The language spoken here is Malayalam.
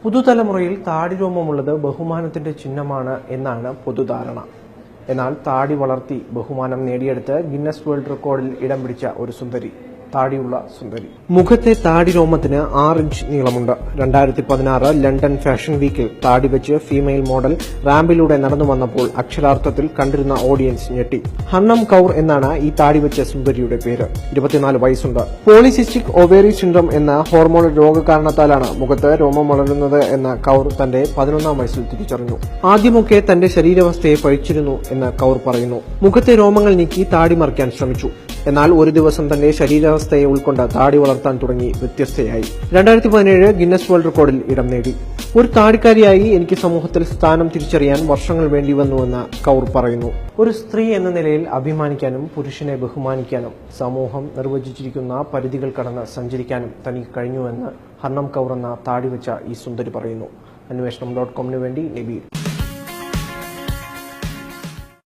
പുതുതലമുറയിൽ താടി രോമമുള്ളത് ബഹുമാനത്തിന്റെ ചിഹ്നമാണ് എന്നാണ് പൊതുധാരണ. എന്നാൽ താടി വളർത്തി ബഹുമാനം നേടിയെടുത്ത് ഗിന്നസ് വേൾഡ് റെക്കോർഡിൽ ഇടം പിടിച്ച ഒരു സുന്ദരി, താടിയുള്ള സുന്ദരി. മുഖത്തെ താടി രോമത്തിന് 6 ഇഞ്ച് നീളമുണ്ട്. 2016 ലണ്ടൻ ഫാഷൻ വീക്കിൽ താടി വെച്ച് ഫീമെയിൽ മോഡൽ റാമ്പിലൂടെ നടന്നു വന്നപ്പോൾ അക്ഷരാർത്ഥത്തിൽ കണ്ടിരുന്ന ഓഡിയൻസ് ഞെട്ടി. ഹണ്ണം കൗർ എന്നാണ് ഈ താടി വെച്ച സുന്ദരിയുടെ പേര്. 24 വയസ്സുണ്ട്. പോളിസിസ്റ്റിക് ഒവേറി സിൻഡ്രോം എന്ന ഹോർമോണൽ രോഗകാരണത്താലാണ് മുഖത്ത് രോമം വളരുന്നത് എന്ന് കൗർ തന്റെ 11ാം വയസ്സിൽ തിരിച്ചറിഞ്ഞു. ആദ്യമൊക്കെ തന്റെ ശരീരാവസ്ഥയെ പഴിച്ചിരുന്നു എന്ന് കൗർ പറയുന്നു. മുഖത്തെ രോമങ്ങൾ നീക്കി താടി മറിക്കാൻ ശ്രമിച്ചു. എന്നാൽ ഒരു ദിവസം തന്റെ ശരീരാവസ്ഥയെ ഉൾക്കൊണ്ട് താടി വളർത്താൻ തുടങ്ങി വ്യത്യസ്തയായി. 2017 ഗിന്നസ് വേൾഡ് റെക്കോർഡിൽ ഇടം നേടി. ഒരു താടിക്കാരിയായി എനിക്ക് സമൂഹത്തിൽ സ്ഥാനം തിരിച്ചറിയാൻ വർഷങ്ങൾ വേണ്ടിവന്നുവെന്ന് കൗർ പറയുന്നു. ഒരു സ്ത്രീ എന്ന നിലയിൽ അഭിമാനിക്കാനും പുരുഷനെ ബഹുമാനിക്കാനും സമൂഹം നിർവചിച്ചിരിക്കുന്ന പരിധികൾ കടന്ന് സഞ്ചരിക്കാനും തനിക്ക് കഴിഞ്ഞുവെന്ന് ഹണ്ണം കൗർ എന്ന താടി വെച്ച ഈ സുന്ദരി പറയുന്നു. അന്വേഷണം.com വേണ്ടി നബീൽ.